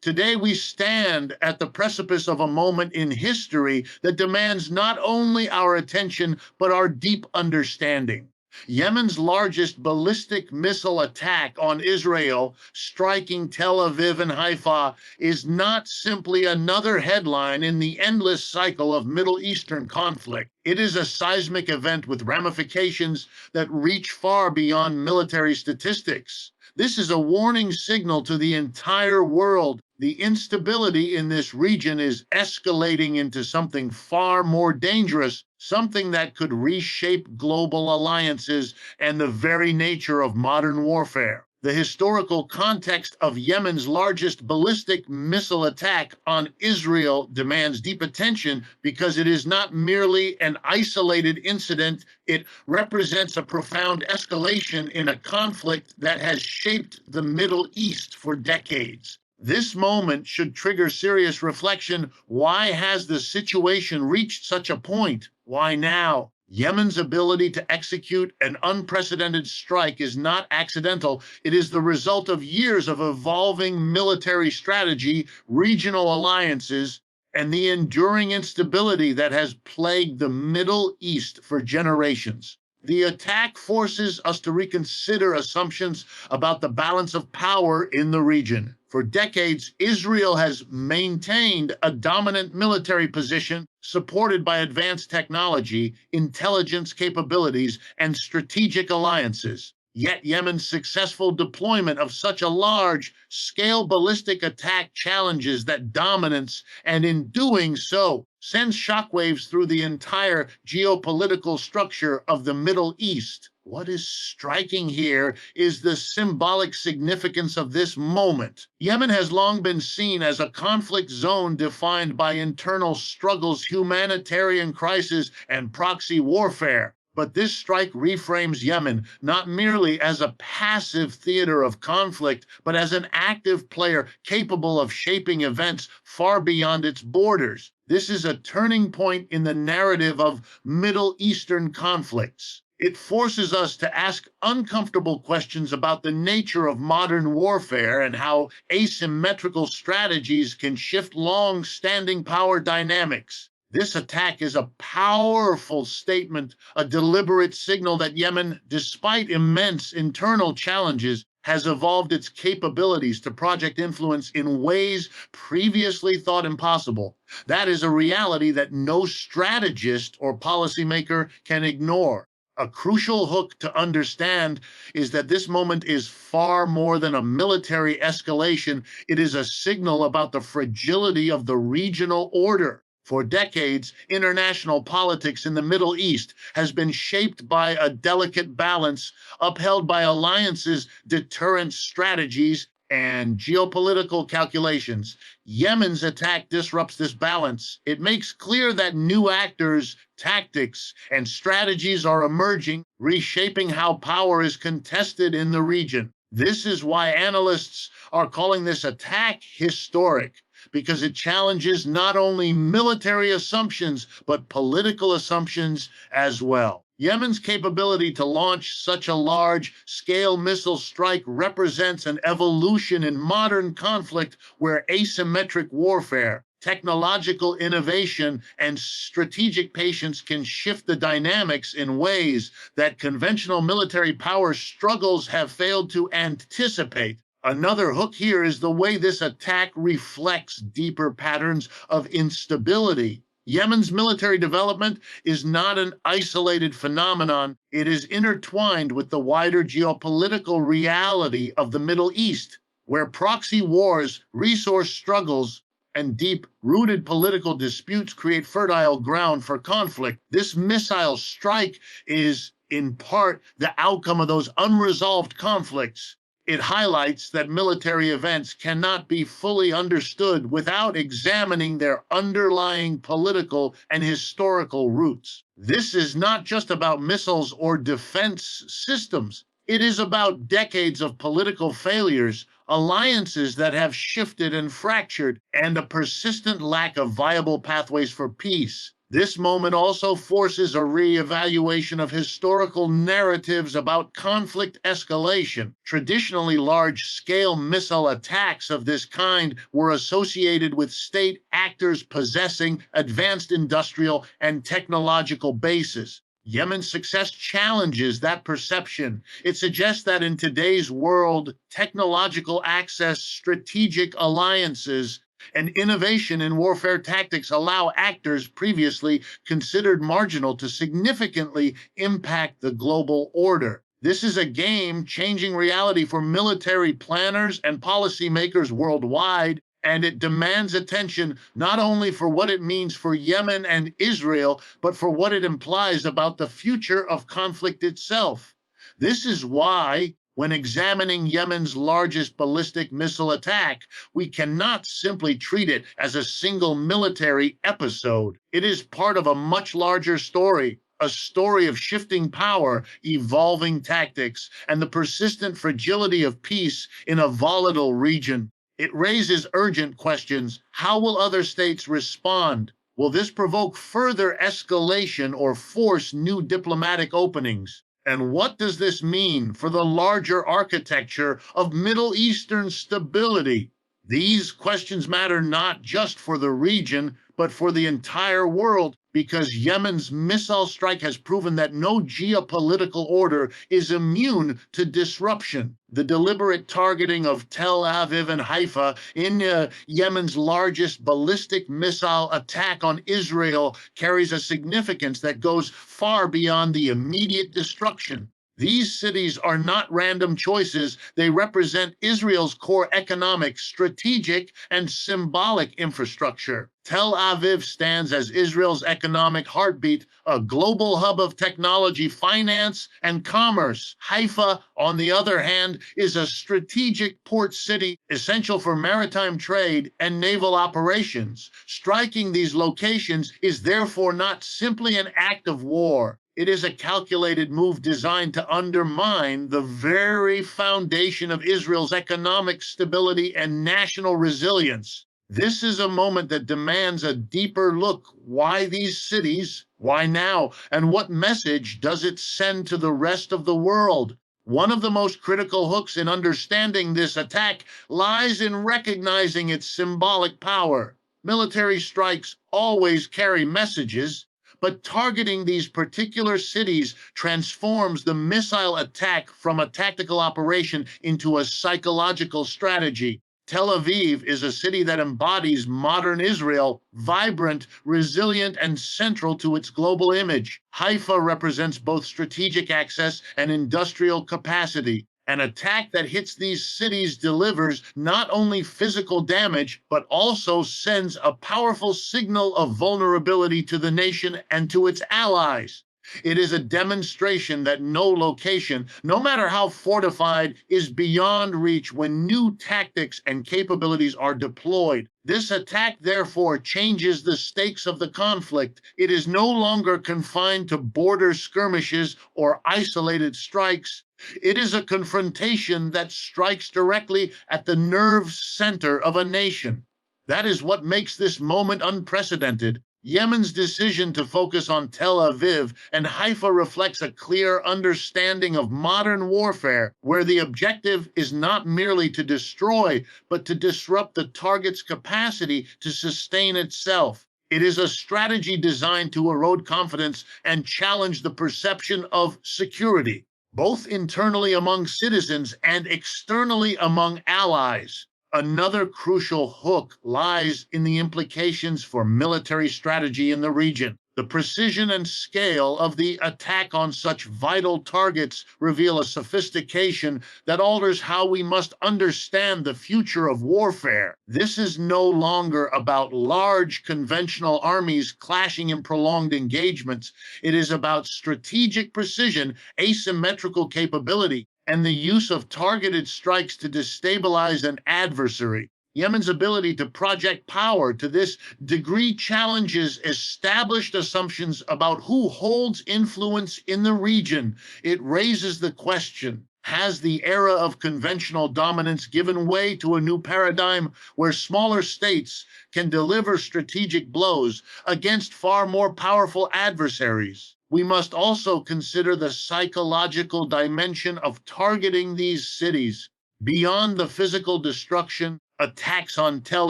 Today, we stand at the precipice of a moment in history that demands not only our attention, but our deep understanding. Yemen's largest ballistic missile attack on Israel, striking Tel Aviv and Haifa, is not simply another headline in the endless cycle of Middle Eastern conflict. It is a seismic event with ramifications that reach far beyond military statistics. This is a warning signal to the entire world. The instability in this region is escalating into something far more dangerous, something that could reshape global alliances and the very nature of modern warfare. The historical context of Yemen's largest ballistic missile attack on Israel demands deep attention because it is not merely an isolated incident. It represents a profound escalation in a conflict that has shaped the Middle East for decades. This moment should trigger serious reflection. Why has the situation reached such a point? Why now? Yemen's ability to execute an unprecedented strike is not accidental. It is the result of years of evolving military strategy, regional alliances, and the enduring instability that has plagued the Middle East for generations. The attack forces us to reconsider assumptions about the balance of power in the region. For decades, Israel has maintained a dominant military position supported by advanced technology, intelligence capabilities, and strategic alliances. Yet Yemen's successful deployment of such a large-scale ballistic attack challenges that dominance, and in doing so, sends shockwaves through the entire geopolitical structure of the Middle East. What is striking here is the symbolic significance of this moment. Yemen has long been seen as a conflict zone defined by internal struggles, humanitarian crisis, and proxy warfare. But this strike reframes Yemen not merely as a passive theater of conflict, but as an active player capable of shaping events far beyond its borders. This is a turning point in the narrative of Middle Eastern conflicts. It forces us to ask uncomfortable questions about the nature of modern warfare and how asymmetrical strategies can shift long-standing power dynamics. This attack is a powerful statement, a deliberate signal that Yemen, despite immense internal challenges, has evolved its capabilities to project influence in ways previously thought impossible. That is a reality that no strategist or policymaker can ignore. A crucial hook to understand is that this moment is far more than a military escalation. It is a signal about the fragility of the regional order. For decades, international politics in the Middle East has been shaped by a delicate balance upheld by alliances, deterrence strategies, and geopolitical calculations. Yemen's attack disrupts this balance. It makes clear that new actors, tactics, and strategies are emerging, reshaping how power is contested in the region. This is why analysts are calling this attack historic, because it challenges not only military assumptions, but political assumptions as well. Yemen's capability to launch such a large-scale missile strike represents an evolution in modern conflict where asymmetric warfare, technological innovation, and strategic patience can shift the dynamics in ways that conventional military power struggles have failed to anticipate. Another hook here is the way this attack reflects deeper patterns of instability. Yemen's military development is not an isolated phenomenon. It is intertwined with the wider geopolitical reality of the Middle East, where proxy wars, resource struggles, and deep-rooted political disputes create fertile ground for conflict. This missile strike is, in part, the outcome of those unresolved conflicts. It highlights that military events cannot be fully understood without examining their underlying political and historical roots. This is not just about missiles or defense systems. It is about decades of political failures, alliances that have shifted and fractured, and a persistent lack of viable pathways for peace. This moment also forces a re-evaluation of historical narratives about conflict escalation. Traditionally, large-scale missile attacks of this kind were associated with state actors possessing advanced industrial and technological bases. Yemen's success challenges that perception. It suggests that in today's world, technological access, strategic alliances, and innovation in warfare tactics allow actors previously considered marginal to significantly impact the global order. This is a game changing reality for military planners and policymakers worldwide, and it demands attention not only for what it means for Yemen and Israel, but for what it implies about the future of conflict itself. This is why, when examining Yemen's largest ballistic missile attack, we cannot simply treat it as a single military episode. It is part of a much larger story. A story of shifting power, evolving tactics, and the persistent fragility of peace in a volatile region. It raises urgent questions. How will other states respond? Will this provoke further escalation or force new diplomatic openings? And what does this mean for the larger architecture of Middle Eastern stability? These questions matter not just for the region, but for the entire world, because Yemen's missile strike has proven that no geopolitical order is immune to disruption. The deliberate targeting of Tel Aviv and Haifa in Yemen's largest ballistic missile attack on Israel carries a significance that goes far beyond the immediate destruction. These cities are not random choices. They represent Israel's core economic, strategic, and symbolic infrastructure. Tel Aviv stands as Israel's economic heartbeat, a global hub of technology, finance, and commerce. Haifa, on the other hand, is a strategic port city essential for maritime trade and naval operations. Striking these locations is therefore not simply an act of war. It is a calculated move designed to undermine the very foundation of Israel's economic stability and national resilience. This is a moment that demands a deeper look. Why these cities? Why now? And what message does it send to the rest of the world? One of the most critical hooks in understanding this attack lies in recognizing its symbolic power. Military strikes always carry messages, but targeting these particular cities transforms the missile attack from a tactical operation into a psychological strategy. Tel Aviv is a city that embodies modern Israel, vibrant, resilient, and central to its global image. Haifa represents both strategic access and industrial capacity. An attack that hits these cities delivers not only physical damage, but also sends a powerful signal of vulnerability to the nation and to its allies. It is a demonstration that no location, no matter how fortified, is beyond reach when new tactics and capabilities are deployed. This attack, therefore, changes the stakes of the conflict. It is no longer confined to border skirmishes or isolated strikes. It is a confrontation that strikes directly at the nerve center of a nation. That is what makes this moment unprecedented. Yemen's decision to focus on Tel Aviv and Haifa reflects a clear understanding of modern warfare, where the objective is not merely to destroy, but to disrupt the target's capacity to sustain itself. It is a strategy designed to erode confidence and challenge the perception of security, both internally among citizens and externally among allies. Another crucial hook lies in the implications for military strategy in the region. The precision and scale of the attack on such vital targets reveal a sophistication that alters how we must understand the future of warfare. This is no longer about large conventional armies clashing in prolonged engagements. It is about strategic precision, asymmetrical capability, and the use of targeted strikes to destabilize an adversary. Yemen's ability to project power to this degree challenges established assumptions about who holds influence in the region. It raises the question, Has the era of conventional dominance given way to a new paradigm where smaller states can deliver strategic blows against far more powerful adversaries? We must also consider the psychological dimension of targeting these cities. Beyond the physical destruction, attacks on Tel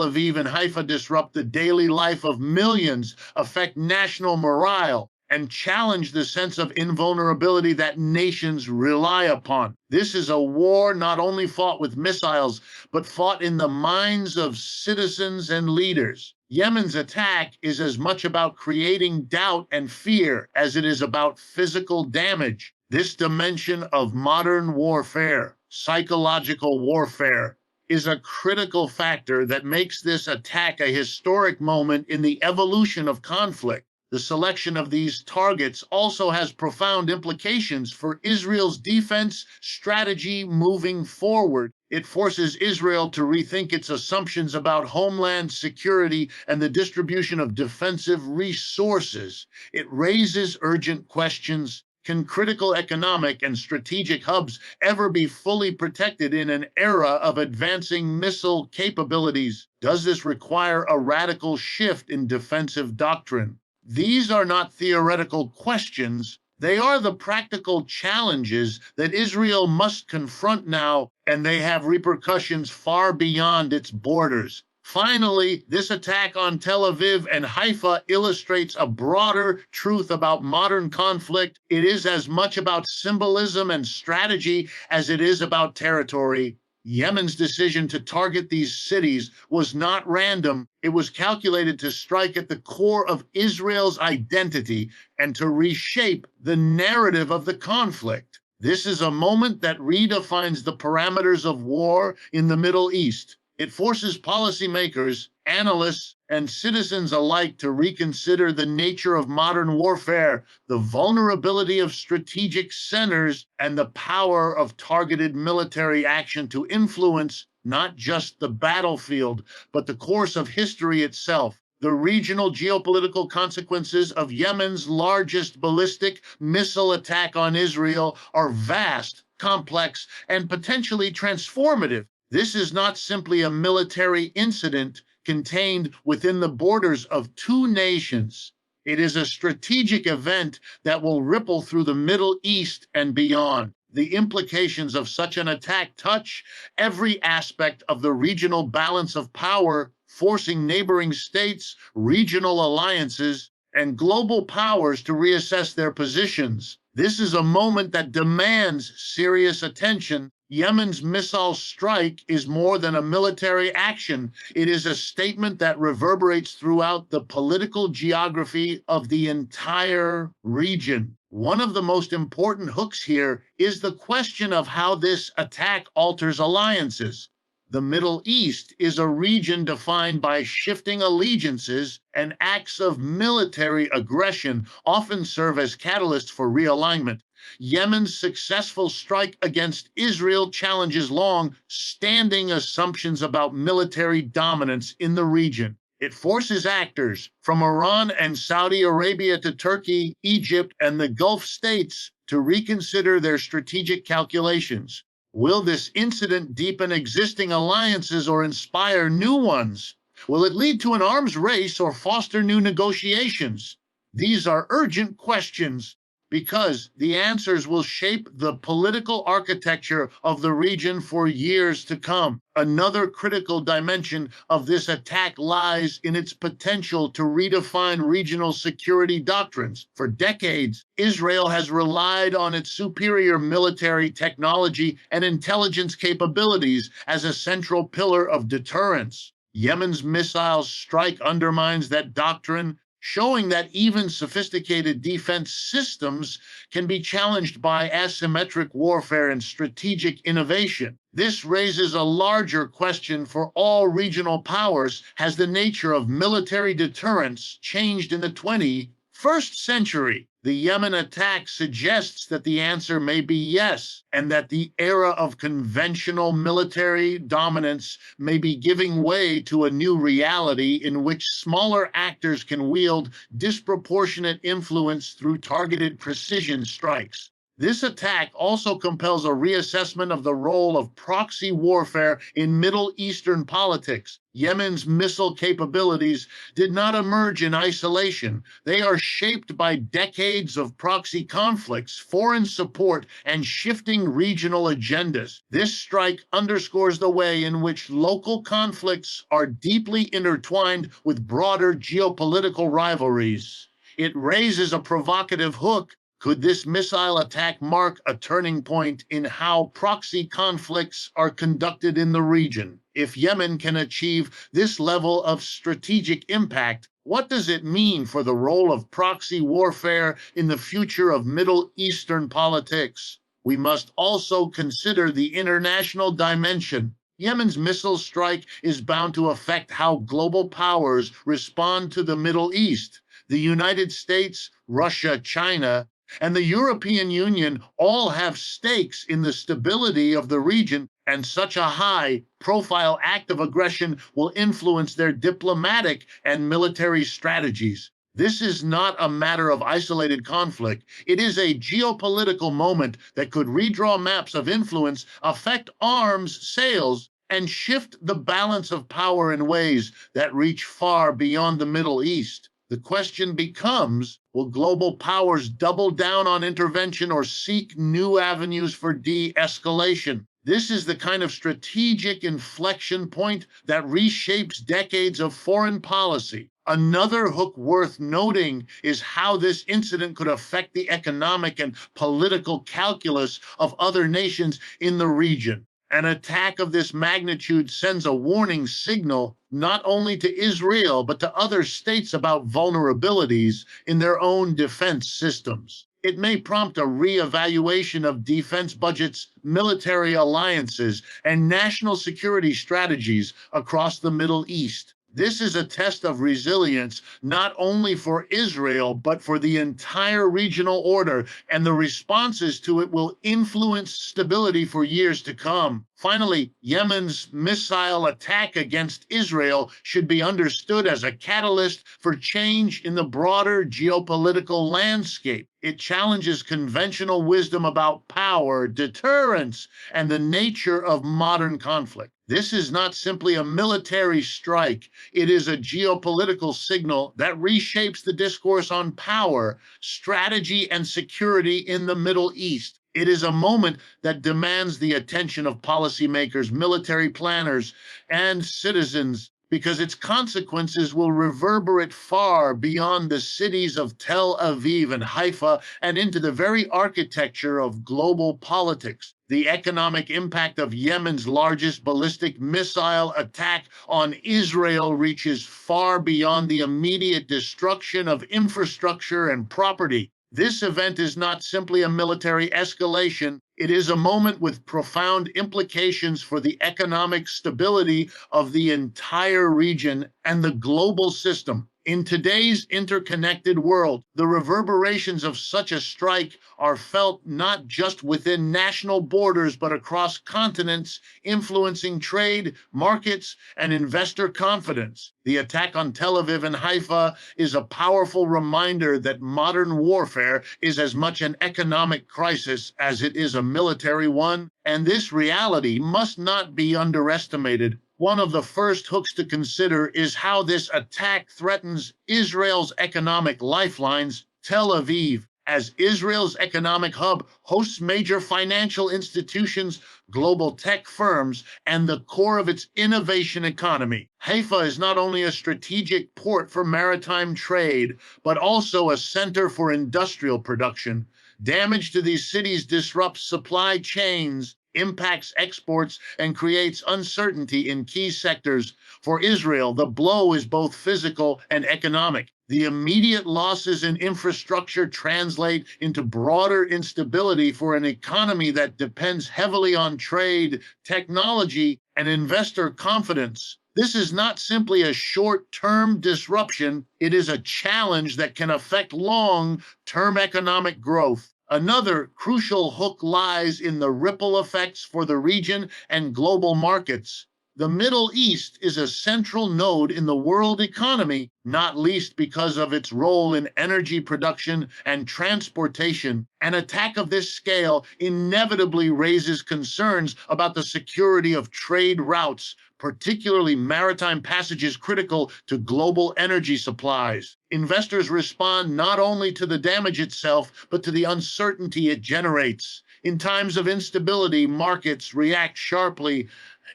Aviv and Haifa disrupt the daily life of millions, affect national morale, and challenge the sense of invulnerability that nations rely upon. This is a war not only fought with missiles, but fought in the minds of citizens and leaders. Yemen's attack is as much about creating doubt and fear as it is about physical damage. This dimension of modern warfare, psychological warfare, is a critical factor that makes this attack a historic moment in the evolution of conflict. The selection of these targets also has profound implications for Israel's defense strategy moving forward. It forces Israel to rethink its assumptions about homeland security and the distribution of defensive resources. It raises urgent questions. Can critical economic and strategic hubs ever be fully protected in an era of advancing missile capabilities? Does this require a radical shift in defensive doctrine? These are not theoretical questions. They are the practical challenges that Israel must confront now, and they have repercussions far beyond its borders. Finally, this attack on Tel Aviv and Haifa illustrates a broader truth about modern conflict. It is as much about symbolism and strategy as it is about territory. Yemen's decision to target these cities was not random. It was calculated to strike at the core of Israel's identity and to reshape the narrative of the conflict. This is a moment that redefines the parameters of war in the Middle East. It forces policymakers, analysts, and citizens alike to reconsider the nature of modern warfare, the vulnerability of strategic centers, and the power of targeted military action to influence not just the battlefield, but the course of history itself. The regional geopolitical consequences of Yemen's largest ballistic missile attack on Israel are vast, complex, and potentially transformative. This is not simply a military incident contained within the borders of two nations. It is a strategic event that will ripple through the Middle East and beyond. The implications of such an attack touch every aspect of the regional balance of power, forcing neighboring states, regional alliances, and global powers to reassess their positions. This is a moment that demands serious attention. Yemen's missile strike is more than a military action. It is a statement that reverberates throughout the political geography of the entire region. One of the most important hooks here is the question of how this attack alters alliances. The Middle East is a region defined by shifting allegiances, and acts of military aggression often serve as catalysts for realignment. Yemen's successful strike against Israel challenges long-standing assumptions about military dominance in the region. It forces actors from Iran and Saudi Arabia to Turkey, Egypt, and the Gulf states to reconsider their strategic calculations. Will this incident deepen existing alliances or inspire new ones? Will it lead to an arms race or foster new negotiations? These are urgent questions because the answers will shape the political architecture of the region for years to come. Another critical dimension of this attack lies in its potential to redefine regional security doctrines. For decades, Israel has relied on its superior military technology and intelligence capabilities as a central pillar of deterrence. Yemen's missile strike undermines that doctrine, showing that even sophisticated defense systems can be challenged by asymmetric warfare and strategic innovation. This raises a larger question for all regional powers. Has the nature of military deterrence changed in the 21st century? The Yemen attack suggests that the answer may be yes, and that the era of conventional military dominance may be giving way to a new reality in which smaller actors can wield disproportionate influence through targeted precision strikes. This attack also compels a reassessment of the role of proxy warfare in Middle Eastern politics. Yemen's missile capabilities did not emerge in isolation. They are shaped by decades of proxy conflicts, foreign support, and shifting regional agendas. This strike underscores the way in which local conflicts are deeply intertwined with broader geopolitical rivalries. It raises a provocative hook. Could this missile attack mark a turning point in how proxy conflicts are conducted in the region? If Yemen can achieve this level of strategic impact, what does it mean for the role of proxy warfare in the future of Middle Eastern politics? We must also consider the international dimension. Yemen's missile strike is bound to affect how global powers respond to the Middle East. The United States, Russia, China, and the European Union all have stakes in the stability of the region, and such a high profile act of aggression will influence their diplomatic and military strategies. This is not a matter of isolated conflict. It is a geopolitical moment that could redraw maps of influence, affect arms sales, and shift the balance of power in ways that reach far beyond the Middle East. The question becomes, will global powers double down on intervention or seek new avenues for de-escalation? This is the kind of strategic inflection point that reshapes decades of foreign policy. Another hook worth noting is how this incident could affect the economic and political calculus of other nations in the region. An attack of this magnitude sends a warning signal not only to Israel, but to other states about vulnerabilities in their own defense systems. It may prompt a reevaluation of defense budgets, military alliances, and national security strategies across the Middle East. This is a test of resilience, not only for Israel, but for the entire regional order, and the responses to it will influence stability for years to come. Finally, Yemen's missile attack against Israel should be understood as a catalyst for change in the broader geopolitical landscape. It challenges conventional wisdom about power, deterrence, and the nature of modern conflict. This is not simply a military strike. It is a geopolitical signal that reshapes the discourse on power, strategy, and security in the Middle East. It is a moment that demands the attention of policymakers, military planners, and citizens, because its consequences will reverberate far beyond the cities of Tel Aviv and Haifa and into the very architecture of global politics. The economic impact of Yemen's largest ballistic missile attack on Israel reaches far beyond the immediate destruction of infrastructure and property. This event is not simply a military escalation. It is a moment with profound implications for the economic stability of the entire region and the global system. In today's interconnected world, the reverberations of such a strike are felt not just within national borders, but across continents, influencing trade, markets, and investor confidence. The attack on Tel Aviv and Haifa is a powerful reminder that modern warfare is as much an economic crisis as it is a military one, and this reality must not be underestimated. One of the first hooks to consider is how this attack threatens Israel's economic lifelines. Tel Aviv, as Israel's economic hub, hosts major financial institutions, global tech firms, and the core of its innovation economy. Haifa is not only a strategic port for maritime trade, but also a center for industrial production. Damage to these cities disrupts supply chains, impacts exports, and creates uncertainty in key sectors. For Israel, the blow is both physical and economic. The immediate losses in infrastructure translate into broader instability for an economy that depends heavily on trade, technology, and investor confidence. This is not simply a short-term disruption. It is a challenge that can affect long-term economic growth. Another crucial hook lies in the ripple effects for the region and global markets. The Middle East is a central node in the world economy, not least because of its role in energy production and transportation. An attack of this scale inevitably raises concerns about the security of trade routes, particularly maritime passages critical to global energy supplies. Investors respond not only to the damage itself, but to the uncertainty it generates. In times of instability, markets react sharply,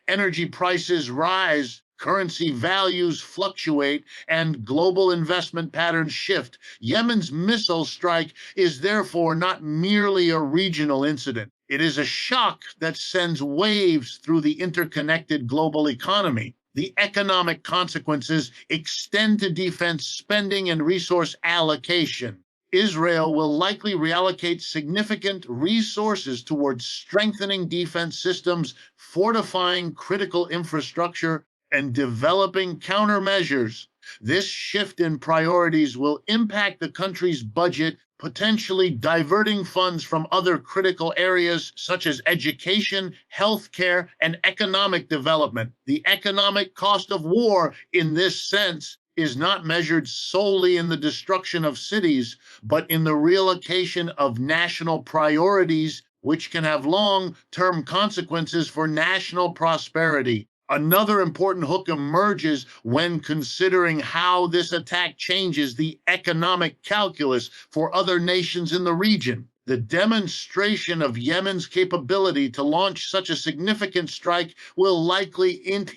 energy prices rise, currency values fluctuate, and global investment patterns shift. Yemen's missile strike is therefore not merely a regional incident. It is a shock that sends waves through the interconnected global economy. The economic consequences extend to defense spending and resource allocation. Israel will likely reallocate significant resources towards strengthening defense systems, fortifying critical infrastructure, and developing countermeasures. This shift in priorities will impact the country's budget, potentially diverting funds from other critical areas such as education, healthcare, and economic development. The economic cost of war, in this sense, is not measured solely in the destruction of cities, but in the reallocation of national priorities, which can have long-term consequences for national prosperity. Another important hook emerges when considering how this attack changes the economic calculus for other nations in the region. The demonstration of Yemen's capability to launch such a significant strike will likely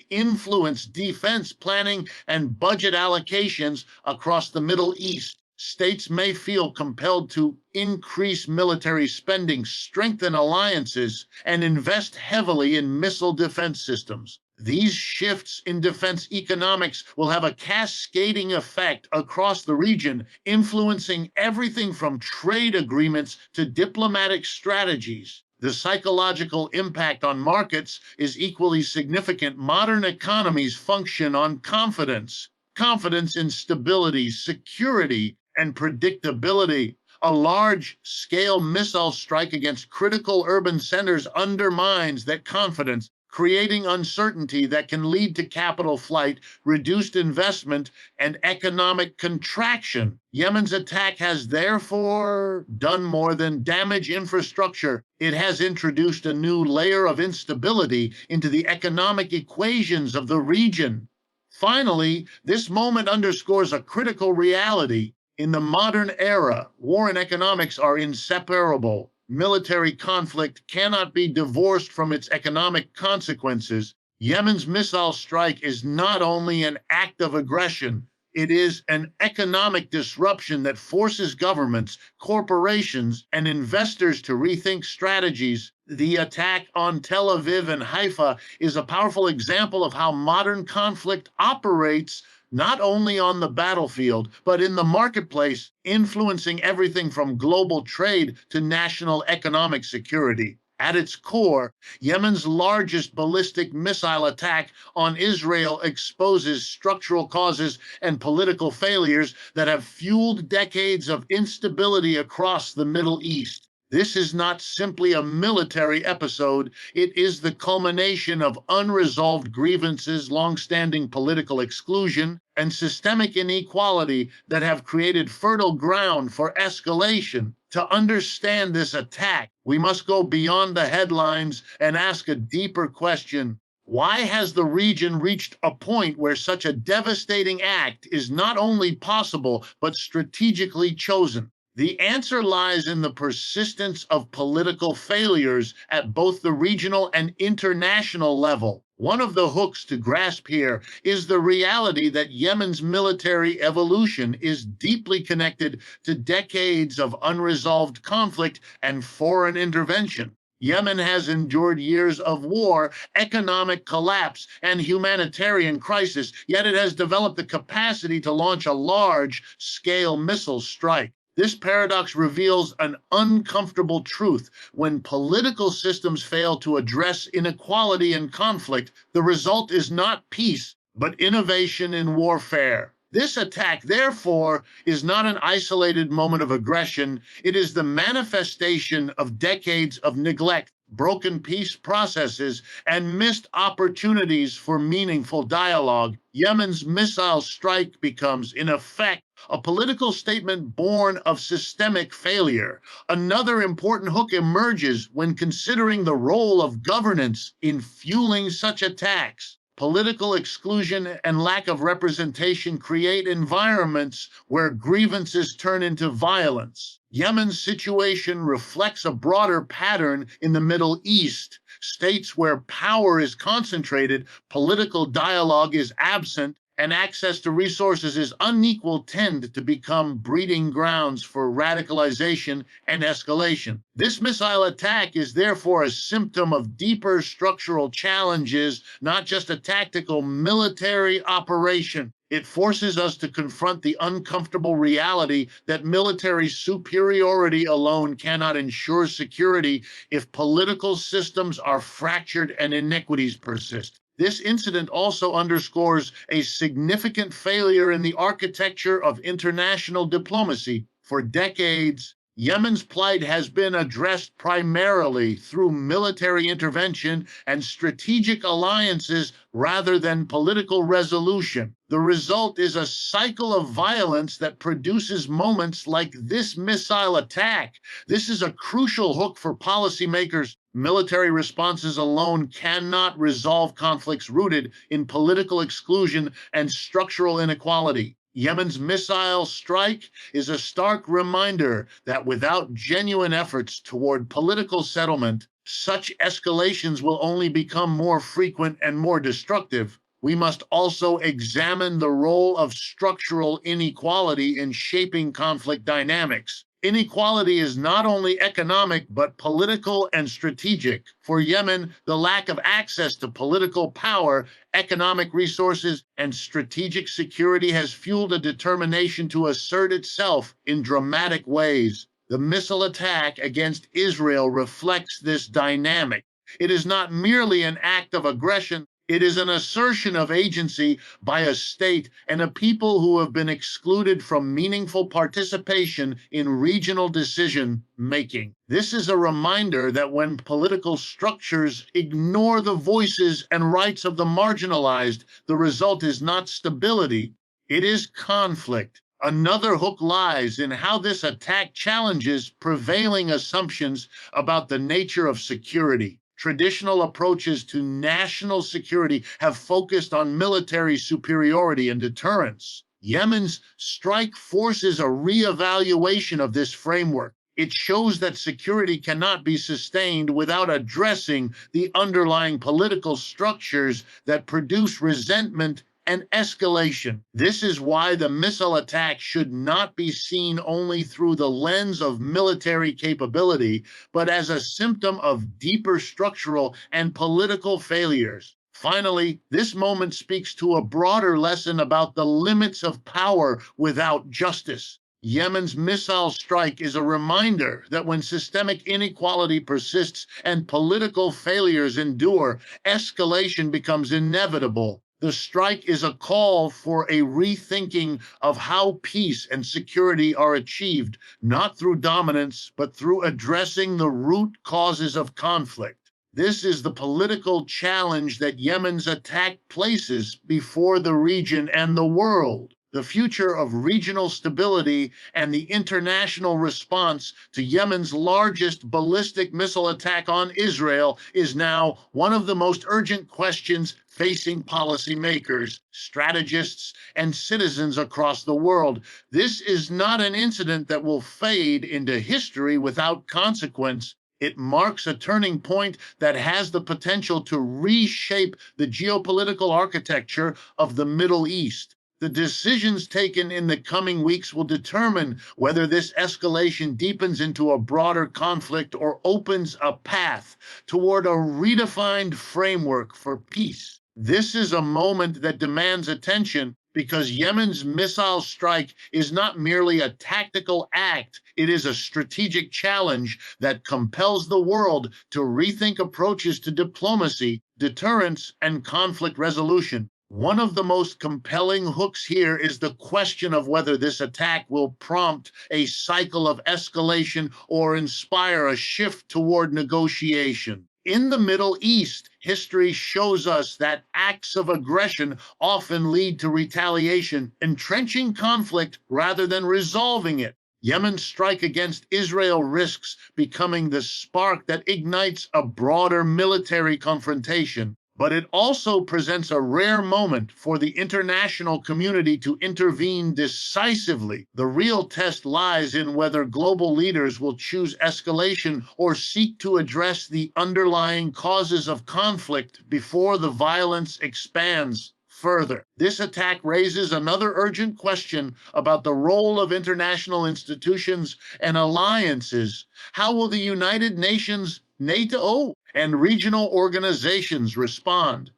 influence defense planning and budget allocations across the Middle East. States may feel compelled to increase military spending, strengthen alliances, and invest heavily in missile defense systems. These shifts in defense economics will have a cascading effect across the region, influencing everything from trade agreements to diplomatic strategies. The psychological impact on markets is equally significant. Modern economies function on confidence. Confidence in stability, security, and predictability. A large-scale missile strike against critical urban centers undermines that confidence, creating uncertainty that can lead to capital flight, reduced investment, and economic contraction. Yemen's attack has therefore done more than damage infrastructure. It has introduced a new layer of instability into the economic equations of the region. Finally, this moment underscores a critical reality. In the modern era, war and economics are inseparable. Military conflict cannot be divorced from its economic consequences. Yemen's missile strike is not only an act of aggression, it is an economic disruption that forces governments, corporations, and investors to rethink strategies. The attack on Tel Aviv and Haifa is a powerful example of how modern conflict operates not only on the battlefield, but in the marketplace, influencing everything from global trade to national economic security. At its core, Yemen's largest ballistic missile attack on Israel exposes structural causes and political failures that have fueled decades of instability across the Middle East. This is not simply a military episode, it is the culmination of unresolved grievances, long-standing political exclusion, and systemic inequality that have created fertile ground for escalation. To understand this attack, we must go beyond the headlines and ask a deeper question. Why has the region reached a point where such a devastating act is not only possible, but strategically chosen? The answer lies in the persistence of political failures at both the regional and international level. One of the hooks to grasp here is the reality that Yemen's military evolution is deeply connected to decades of unresolved conflict and foreign intervention. Yemen has endured years of war, economic collapse, and humanitarian crisis, yet it has developed the capacity to launch a large-scale missile strike. This paradox reveals an uncomfortable truth. When political systems fail to address inequality and conflict, the result is not peace, but innovation in warfare. This attack, therefore, is not an isolated moment of aggression. It is the manifestation of decades of neglect, broken peace processes, and missed opportunities for meaningful dialogue, Yemen's missile strike becomes, in effect, a political statement born of systemic failure. Another important hook emerges when considering the role of governance in fueling such attacks. Political exclusion and lack of representation create environments where grievances turn into violence. Yemen's situation reflects a broader pattern in the Middle East. States where power is concentrated, political dialogue is absent, and access to resources is unequal tend to become breeding grounds for radicalization and escalation. This missile attack is therefore a symptom of deeper structural challenges, not just a tactical military operation. It forces us to confront the uncomfortable reality that military superiority alone cannot ensure security if political systems are fractured and inequities persist. This incident also underscores a significant failure in the architecture of international diplomacy. For decades, Yemen's plight has been addressed primarily through military intervention and strategic alliances rather than political resolution. The result is a cycle of violence that produces moments like this missile attack. This is a crucial hook for policymakers. Military responses alone cannot resolve conflicts rooted in political exclusion and structural inequality. Yemen's missile strike is a stark reminder that without genuine efforts toward political settlement, such escalations will only become more frequent and more destructive. We must also examine the role of structural inequality in shaping conflict dynamics. Inequality is not only economic, but political and strategic. For Yemen, the lack of access to political power, economic resources, and strategic security has fueled a determination to assert itself in dramatic ways. The missile attack against Israel reflects this dynamic. It is not merely an act of aggression, it is an assertion of agency by a state and a people who have been excluded from meaningful participation in regional decision making. This is a reminder that when political structures ignore the voices and rights of the marginalized, the result is not stability, it is conflict. Another hook lies in how this attack challenges prevailing assumptions about the nature of security. Traditional approaches to national security have focused on military superiority and deterrence. Yemen's strike forces a reevaluation of this framework. It shows that security cannot be sustained without addressing the underlying political structures that produce resentment and escalation. This is why the missile attack should not be seen only through the lens of military capability, but as a symptom of deeper structural and political failures. Finally, this moment speaks to a broader lesson about the limits of power without justice. Yemen's missile strike is a reminder that when systemic inequality persists and political failures endure, escalation becomes inevitable. The strike is a call for a rethinking of how peace and security are achieved, not through dominance, but through addressing the root causes of conflict. This is the political challenge that Yemen's attack places before the region and the world. The future of regional stability and the international response to Yemen's largest ballistic missile attack on Israel is now one of the most urgent questions facing policymakers, strategists, and citizens across the world. This is not an incident that will fade into history without consequence. It marks a turning point that has the potential to reshape the geopolitical architecture of the Middle East. The decisions taken in the coming weeks will determine whether this escalation deepens into a broader conflict or opens a path toward a redefined framework for peace. This is a moment that demands attention because Yemen's missile strike is not merely a tactical act, it is a strategic challenge that compels the world to rethink approaches to diplomacy, deterrence, and conflict resolution. One of the most compelling hooks here is the question of whether this attack will prompt a cycle of escalation or inspire a shift toward negotiation. In the Middle East, history shows us that acts of aggression often lead to retaliation, entrenching conflict rather than resolving it. Yemen's strike against Israel risks becoming the spark that ignites a broader military confrontation, but it also presents a rare moment for the international community to intervene decisively. The real test lies in whether global leaders will choose escalation or seek to address the underlying causes of conflict before the violence expands further. This attack raises another urgent question about the role of international institutions and alliances. How will the United Nations, NATO, and regional organizations respond?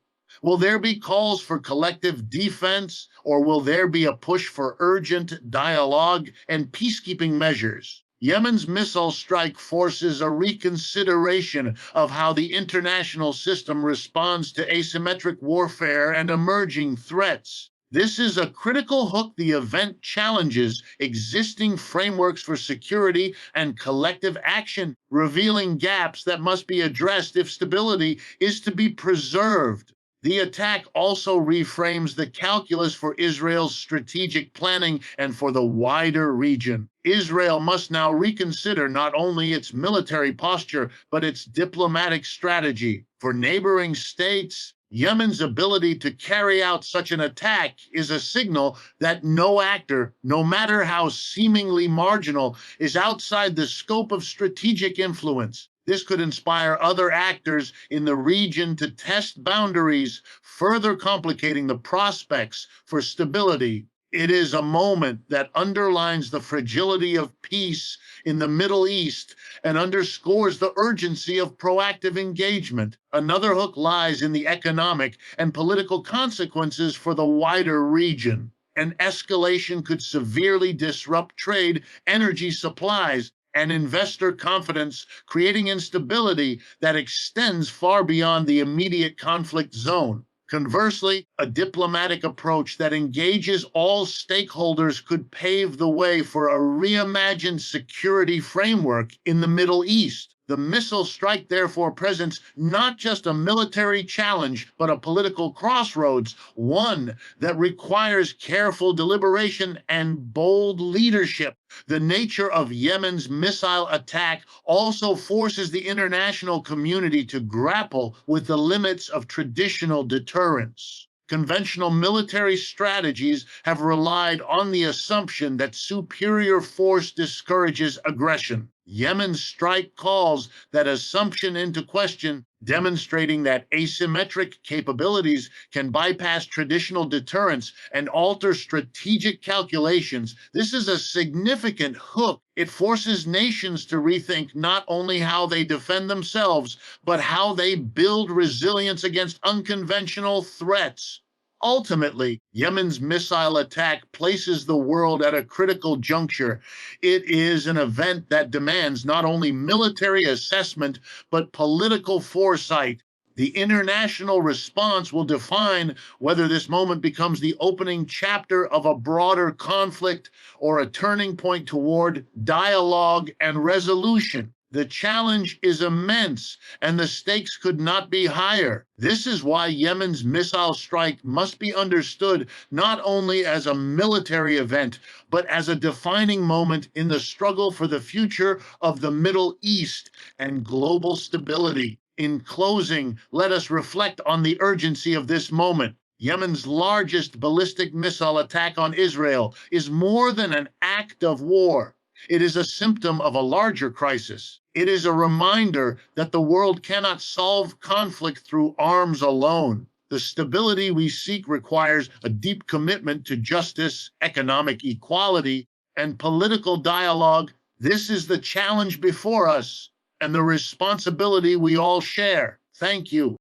Will there be calls for collective defense, or will there be a push for urgent dialogue and peacekeeping measures? Yemen's missile strike forces a reconsideration of how the international system responds to asymmetric warfare and emerging threats. This is a critical hook. The event challenges existing frameworks for security and collective action, revealing gaps that must be addressed if stability is to be preserved. The attack also reframes the calculus for Israel's strategic planning and for the wider region. Israel must now reconsider not only its military posture, but its diplomatic strategy. For neighboring states, Yemen's ability to carry out such an attack is a signal that no actor, no matter how seemingly marginal, is outside the scope of strategic influence. This could inspire other actors in the region to test boundaries, further complicating the prospects for stability. It is a moment that underlines the fragility of peace in the Middle East and underscores the urgency of proactive engagement. Another hook lies in the economic and political consequences for the wider region. An escalation could severely disrupt trade, energy supplies, and investor confidence, creating instability that extends far beyond the immediate conflict zone. Conversely, a diplomatic approach that engages all stakeholders could pave the way for a reimagined security framework in the Middle East. The missile strike therefore presents not just a military challenge, but a political crossroads, one that requires careful deliberation and bold leadership. The nature of Yemen's missile attack also forces the international community to grapple with the limits of traditional deterrence. Conventional military strategies have relied on the assumption that superior force discourages aggression. Yemen's strike calls that assumption into question, demonstrating that asymmetric capabilities can bypass traditional deterrence and alter strategic calculations. This is a significant hook. It forces nations to rethink not only how they defend themselves, but how they build resilience against unconventional threats. Ultimately, Yemen's missile attack places the world at a critical juncture. It is an event that demands not only military assessment, but political foresight. The international response will define whether this moment becomes the opening chapter of a broader conflict or a turning point toward dialogue and resolution. The challenge is immense, and the stakes could not be higher. This is why Yemen's missile strike must be understood not only as a military event, but as a defining moment in the struggle for the future of the Middle East and global stability. In closing, let us reflect on the urgency of this moment. Yemen's largest ballistic missile attack on Israel is more than an act of war. It is a symptom of a larger crisis. It is a reminder that the world cannot solve conflict through arms alone. The stability we seek requires a deep commitment to justice, economic equality, and political dialogue. This is the challenge before us and the responsibility we all share. Thank you.